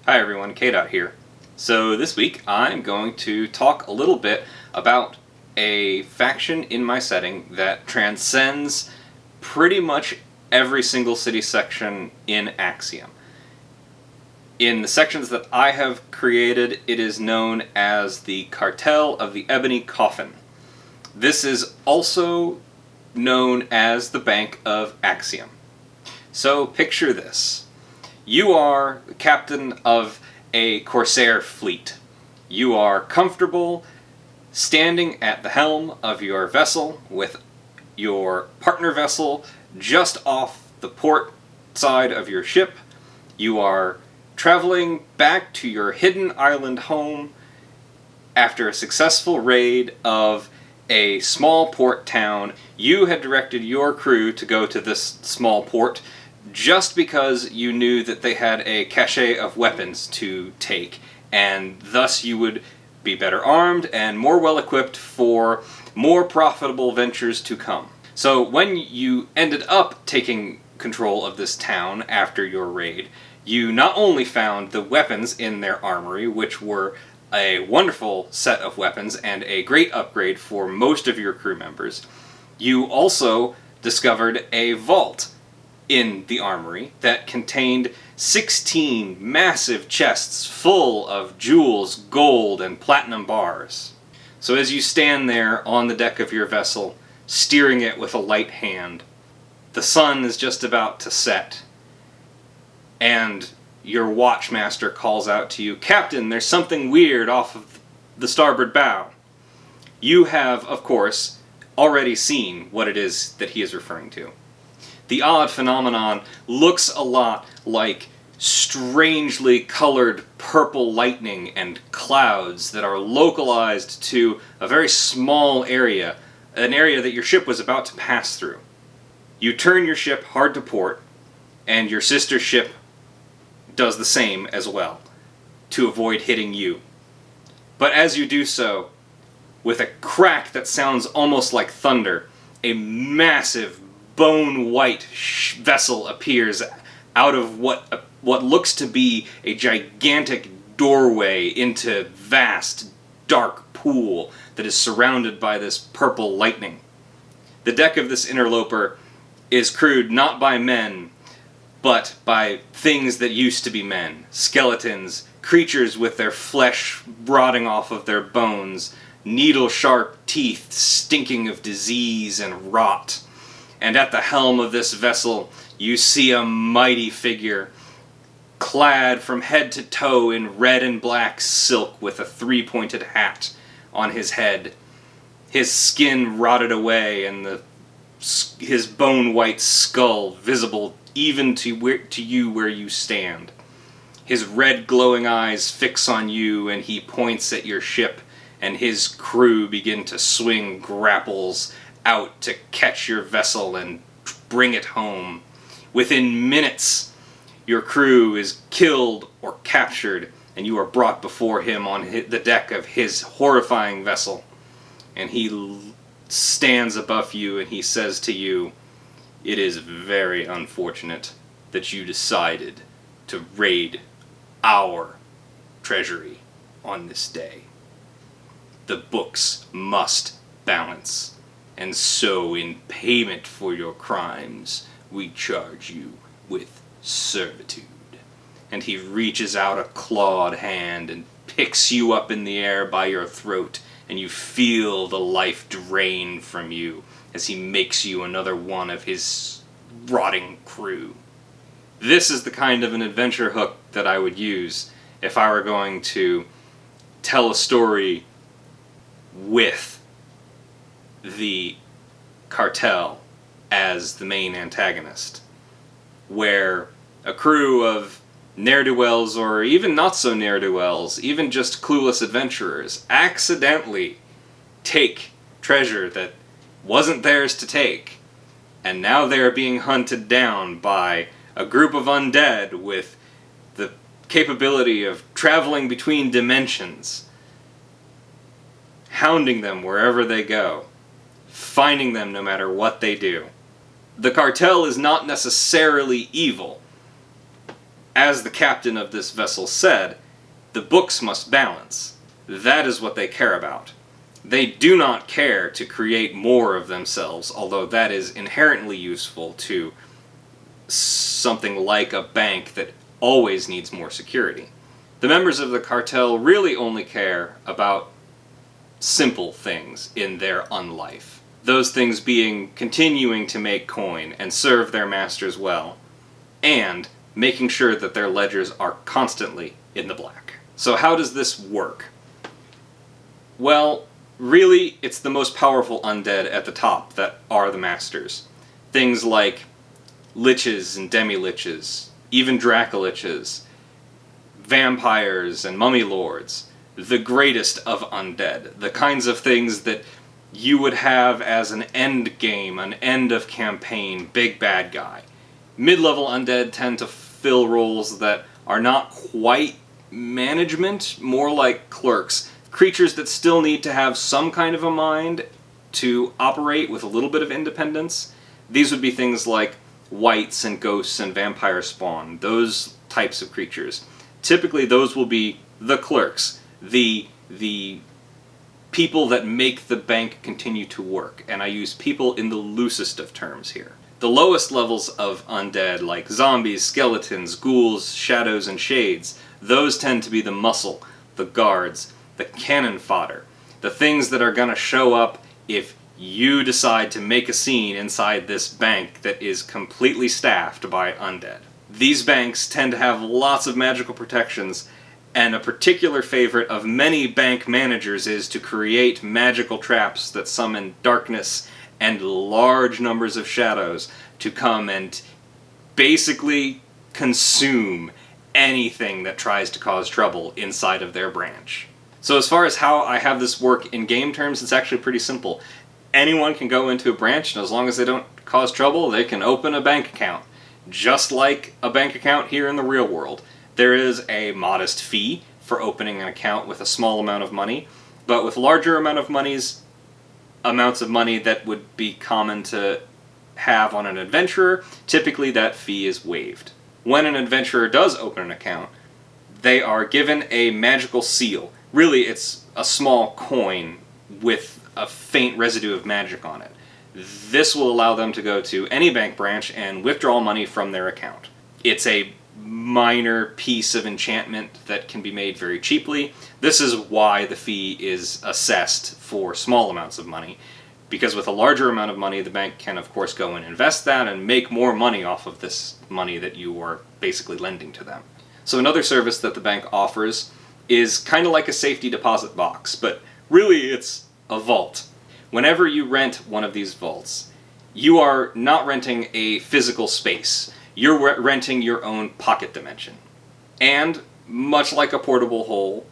Hi everyone, K-Dot here. So this week I'm going to talk a little bit about a faction in my setting that transcends pretty much every single city section in Axiom. In the sections that I have created, it is known as the Cartel of the Ebony Coffin. This is also known as the Bank of Axiom. So picture this. You are the captain of a Corsair fleet. You are comfortable standing at the helm of your vessel with your partner vessel just off the port side of your ship. You are traveling back to your hidden island home after a successful raid of a small port town. You had directed your crew to go to this small port just because you knew that they had a cache of weapons to take, and thus you would be better armed and more well equipped for more profitable ventures to come. So when you ended up taking control of this town after your raid, you not only found the weapons in their armory, which were a wonderful set of weapons and a great upgrade for most of your crew members, you also discovered a vault in the armory that contained 16 massive chests full of jewels, gold, and platinum bars. So as you stand there on the deck of your vessel, steering it with a light hand, the sun is just about to set, and your watchmaster calls out to you, "Captain, there's something weird off of the starboard bow." You have, of course, already seen what it is that he is referring to. The odd phenomenon looks a lot like strangely colored purple lightning and clouds that are localized to a very small area, an area that your ship was about to pass through. You turn your ship hard to port, and your sister ship does the same as well, to avoid hitting you. But as you do so, with a crack that sounds almost like thunder, a massive bone-white vessel appears out of what looks to be a gigantic doorway into vast, dark pool that is surrounded by this purple lightning. The deck of this interloper is crewed not by men, but by things that used to be men. Skeletons, creatures with their flesh rotting off of their bones, needle-sharp teeth stinking of disease and rot. And at the helm of this vessel, you see a mighty figure, clad from head to toe in red and black silk with a three-pointed hat on his head. His skin rotted away and his bone-white skull visible even to you where you stand. His red glowing eyes fix on you, and he points at your ship, and his crew begin to swing grapples out to catch your vessel and bring it home. Within minutes, your crew is killed or captured, and you are brought before him on the deck of his horrifying vessel. And he stands above you and he says to you, "It is very unfortunate that you decided to raid our treasury on this day. The books must balance. And so, in payment for your crimes, we charge you with servitude." And he reaches out a clawed hand and picks you up in the air by your throat, and you feel the life drain from you as he makes you another one of his rotting crew. This is the kind of an adventure hook that I would use if I were going to tell a story with the Cartel as the main antagonist, where a crew of ne'er-do-wells, or even not so ne'er-do-wells, even just clueless adventurers, accidentally take treasure that wasn't theirs to take, and now they are being hunted down by a group of undead with the capability of traveling between dimensions, hounding them wherever they go, finding them no matter what they do. The Cartel is not necessarily evil. As the captain of this vessel said, the books must balance. That is what they care about. They do not care to create more of themselves, although that is inherently useful to something like a bank that always needs more security. The members of the cartel really only care about simple things in their unlife. Those things being continuing to make coin and serve their masters well, and making sure that their ledgers are constantly in the black. So how does this work? Well, really, it's the most powerful undead at the top that are the masters. Things like liches and demi-liches, even dracoliches, vampires and mummy lords, the greatest of undead, the kinds of things that you would have as an end game, an end of campaign, big bad guy. Mid-level undead tend to fill roles that are not quite management, more like clerks. Creatures that still need to have some kind of a mind to operate with a little bit of independence. These would be things like wights and ghosts and vampire spawn, those types of creatures. Typically those will be the clerks, the people that make the bank continue to work, and I use people in the loosest of terms here. The lowest levels of undead, like zombies, skeletons, ghouls, shadows, and shades, those tend to be the muscle, the guards, the cannon fodder, the things that are going to show up if you decide to make a scene inside this bank that is completely staffed by undead. These banks tend to have lots of magical protections, and a particular favorite of many bank managers is to create magical traps that summon darkness and large numbers of shadows to come and basically consume anything that tries to cause trouble inside of their branch. So as far as how I have this work in game terms, it's actually pretty simple. Anyone can go into a branch, and as long as they don't cause trouble, they can open a bank account. Just like a bank account here in the real world. There is a modest fee for opening an account with a small amount of money, but with larger amounts of money that would be common to have on an adventurer, typically that fee is waived. When an adventurer does open an account, they are given a magical seal. Really, it's a small coin with a faint residue of magic on it. This will allow them to go to any bank branch and withdraw money from their account. It's a minor piece of enchantment that can be made very cheaply. This is why the fee is assessed for small amounts of money, because with a larger amount of money, the bank can of course go and invest that and make more money off of this money that you are basically lending to them. So another service that the bank offers is kind of like a safety deposit box, but really it's a vault. Whenever you rent one of these vaults, you are not renting a physical space. You're renting your own pocket dimension. And much like a portable hole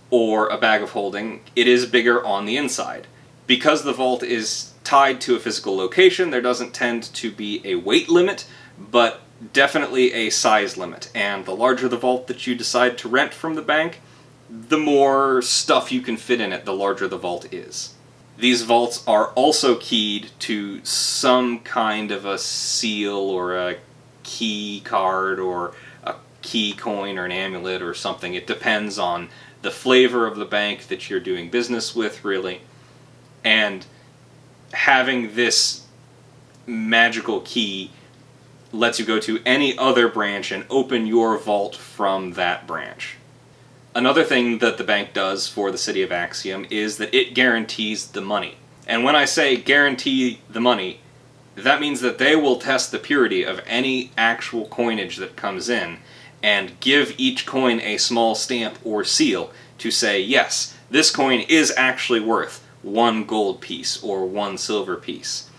or a bag of holding, it is bigger on the inside. Because the vault is tied to a physical location, there doesn't tend to be a weight limit, but definitely a size limit. And the larger the vault that you decide to rent from the bank, the more stuff you can fit in it, the larger the vault is. These vaults are also keyed to some kind of a seal or a key card or a key coin or an amulet or something. It depends on the flavor of the bank that you're doing business with, really. And having this magical key lets you go to any other branch and open your vault from that branch. Another thing that the bank does for the city of Axiom is that it guarantees the money. And when I say guarantee the money, that means that they will test the purity of any actual coinage that comes in and give each coin a small stamp or seal to say, yes, this coin is actually worth 1 gold piece or 1 silver piece.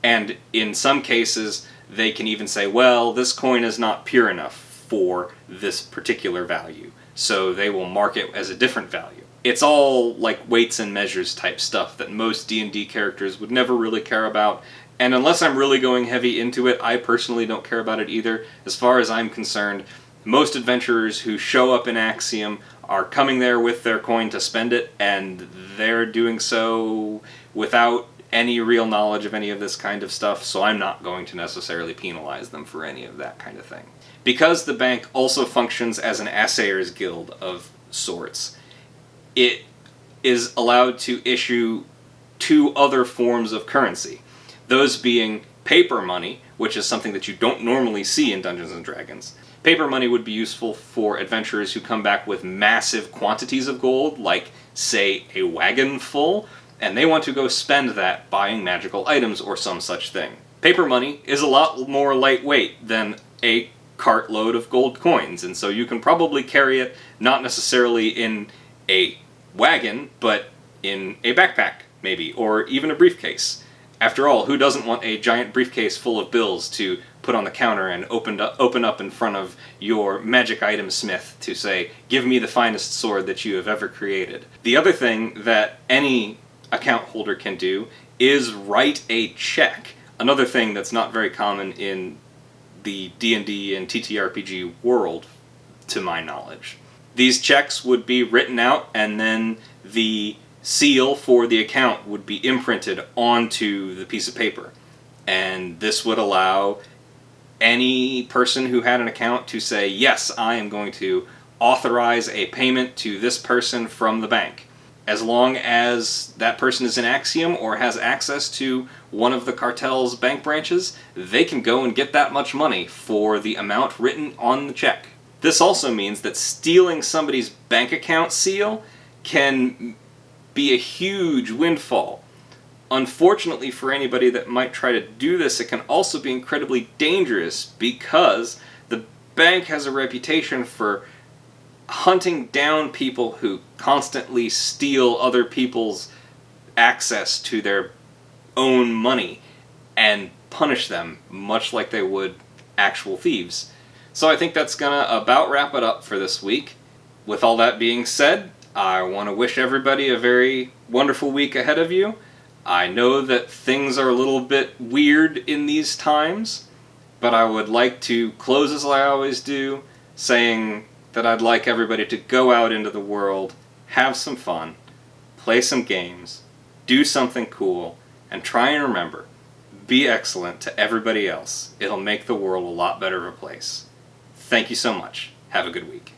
And in some cases, they can even say, well, this coin is not pure enough for this particular value. So they will mark it as a different value. It's all like weights and measures type stuff that most D&D characters would never really care about. And unless I'm really going heavy into it, I personally don't care about it either. As far as I'm concerned, most adventurers who show up in Axiom are coming there with their coin to spend it, and they're doing so without any real knowledge of any of this kind of stuff, so I'm not going to necessarily penalize them for any of that kind of thing. Because the bank also functions as an assayer's guild of sorts, it is allowed to issue two other forms of currency. Those being paper money, which is something that you don't normally see in Dungeons & Dragons. Paper money would be useful for adventurers who come back with massive quantities of gold, like, say, a wagon full, and they want to go spend that buying magical items or some such thing. Paper money is a lot more lightweight than a cartload of gold coins, and so you can probably carry it not necessarily in a wagon, but in a backpack, maybe, or even a briefcase. After all, who doesn't want a giant briefcase full of bills to put on the counter and open up in front of your magic item smith to say, give me the finest sword that you have ever created? The other thing that any account holder can do is write a check. Another thing that's not very common in the D&D and TTRPG world, to my knowledge. These checks would be written out, and then the seal for the account would be imprinted onto the piece of paper. And this would allow any person who had an account to say, yes, I am going to authorize a payment to this person from the bank. As long as that person is in Axiom or has access to one of the Cartel's bank branches, they can go and get that much money for the amount written on the check. This also means that stealing somebody's bank account seal can be a huge windfall. Unfortunately for anybody that might try to do this, it can also be incredibly dangerous because the bank has a reputation for hunting down people who constantly steal other people's access to their own money and punish them much like they would actual thieves. So I think that's gonna about wrap it up for this week. With all that being said, I want to wish everybody a very wonderful week ahead of you. I know that things are a little bit weird in these times, but I would like to close as I always do, saying that I'd like everybody to go out into the world, have some fun, play some games, do something cool, and try and remember, be excellent to everybody else. It'll make the world a lot better of a place. Thank you so much. Have a good week.